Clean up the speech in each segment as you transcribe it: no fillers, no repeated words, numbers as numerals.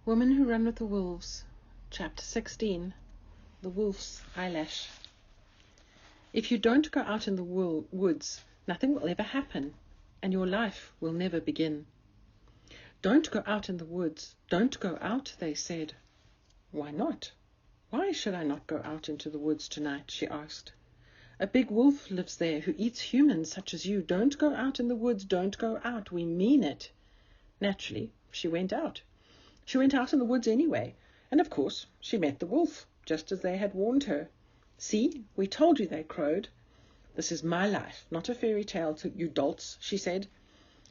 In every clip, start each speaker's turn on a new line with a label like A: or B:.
A: Women Who Run with the Wolves, Chapter 16, The Wolf's Eyelash. If you don't go out in the woods, nothing will ever happen, and your life will never begin. Don't go out in the woods, don't go out, they said. Why not? Why should I not go out into the woods tonight, she asked. A big wolf lives there who eats humans such as you. Don't go out in the woods, don't go out, we mean it. Naturally, she went out. She went out in the woods anyway, and of course she met the wolf, just as they had warned her. See, we told you, they crowed. This is my life, not a fairy tale to you dolts, she said.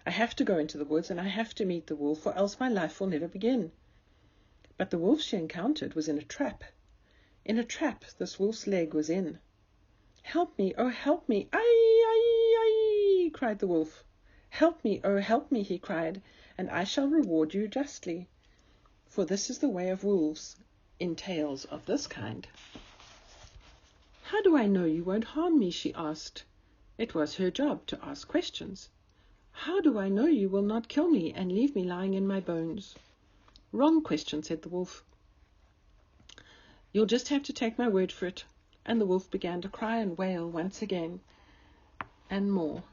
A: I have to go into the woods and I have to meet the wolf, or else my life will never begin. But the wolf she encountered was in a trap. In a trap this wolf's leg was in. Help me, oh help me, ai, ai, ai, cried the wolf. Help me, oh help me, he cried, and I shall reward you justly. For this is the way of wolves in tales of this kind. How do I know you won't harm me, she asked. It was her job to ask questions. How do I know you will not kill me and leave me lying in my bones? Wrong question, said the wolf. You'll just have to take my word for it. And the wolf began to cry and wail once again, and more.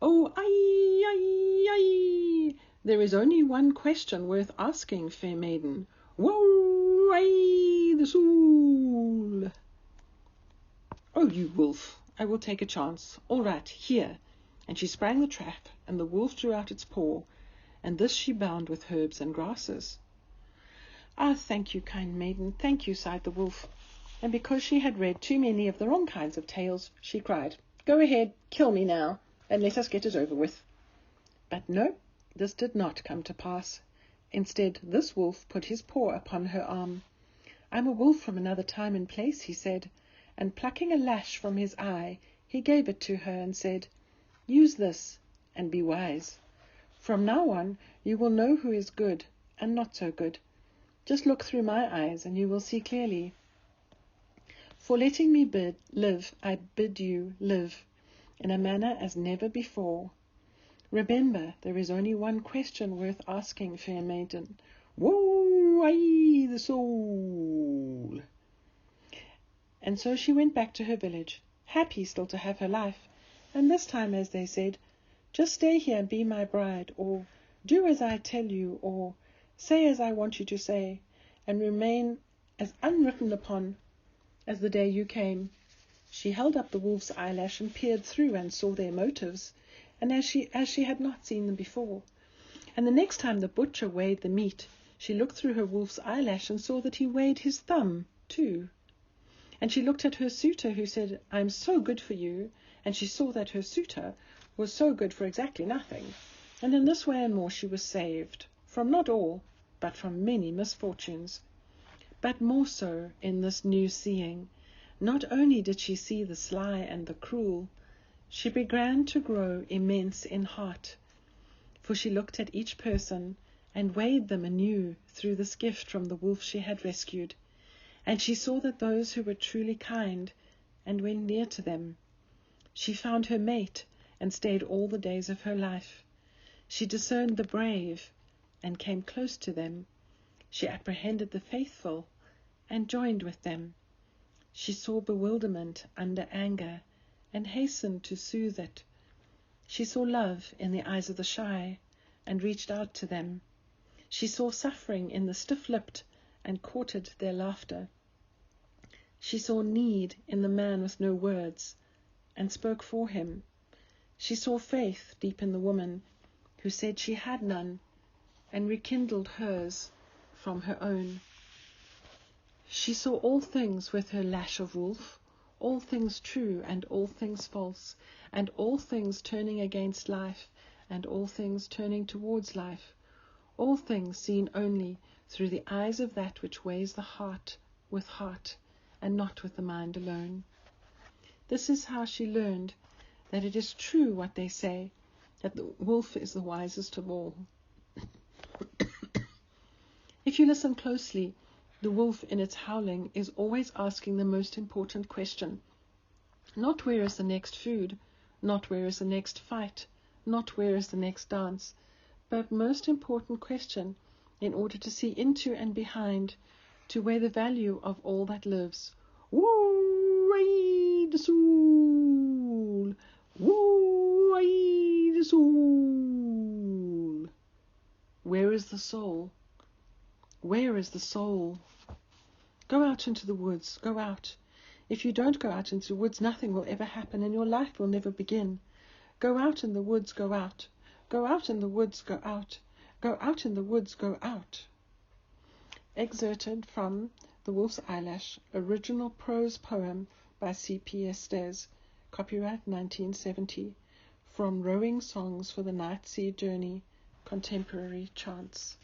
A: Oh, ai, ai, ai! There is only one question worth asking, fair maiden. Woe, ai, the soul! Oh, you wolf, I will take a chance. All right, here. And she sprang the trap, and the wolf drew out its paw, and this she bound with herbs and grasses. Ah, thank you, kind maiden, thank you, sighed the wolf. And because she had read too many of the wrong kinds of tales, she cried, Go ahead, kill me now, and let us get it over with. But no, this did not come to pass. Instead, this wolf put his paw upon her arm. I'm a wolf from another time and place, he said, and plucking a lash from his eye, he gave it to her and said, Use this, and be wise. From now on, you will know who is good and not so good. Just look through my eyes, and you will see clearly. For letting me live, I bid you live, in a manner as never before. Remember, there is only one question worth asking, fair maiden. Woe, ai, the soul! And so she went back to her village, happy still to have her life, and this time, as they said, just stay here and be my bride, or do as I tell you, or say as I want you to say, and remain as unwritten upon as the day you came. She held up the wolf's eyelash and peered through and saw their motives, and as she had not seen them before. And the next time the butcher weighed the meat, she looked through her wolf's eyelash and saw that he weighed his thumb too. And she looked at her suitor, who said, I am so good for you, and she saw that her suitor was so good for exactly nothing. And in this way and more she was saved, from not all, but from many misfortunes. But more so in this new seeing. Not only did she see the sly and the cruel, she began to grow immense in heart, for she looked at each person and weighed them anew through this gift from the wolf she had rescued, and she saw that those who were truly kind and went near to them. She found her mate and stayed all the days of her life. She discerned the brave and came close to them. She apprehended the faithful and joined with them. She saw bewilderment under anger and hastened to soothe it. She saw love in the eyes of the shy and reached out to them. She saw suffering in the stiff-lipped and courted their laughter. She saw need in the man with no words and spoke for him. She saw faith deep in the woman who said she had none and rekindled hers from her own. She saw all things with her lash of wolf, all things true and all things false, and all things turning against life and all things turning towards life, all things seen only through the eyes of that which weighs the heart with heart and not with the mind alone. This is how she learned that it is true what they say, that the wolf is the wisest of all. If you listen closely, the wolf in its howling is always asking the most important question. Not where is the next food, not where is the next fight, not where is the next dance, but most important question in order to see into and behind, to weigh the value of all that lives. Woo-wee the soul, woo-wee the soul. Where is the soul? Where is the soul? Go out into the woods, go out. If you don't go out into the woods, nothing will ever happen and your life will never begin. Go out in the woods, go out. Go out in the woods, go out. Go out in the woods, go out. Excerpted from The Wolf's Eyelash, original prose poem by C.P. Estés, copyright 1970, from Rowing Songs for the Night Sea Journey, Contemporary Chants.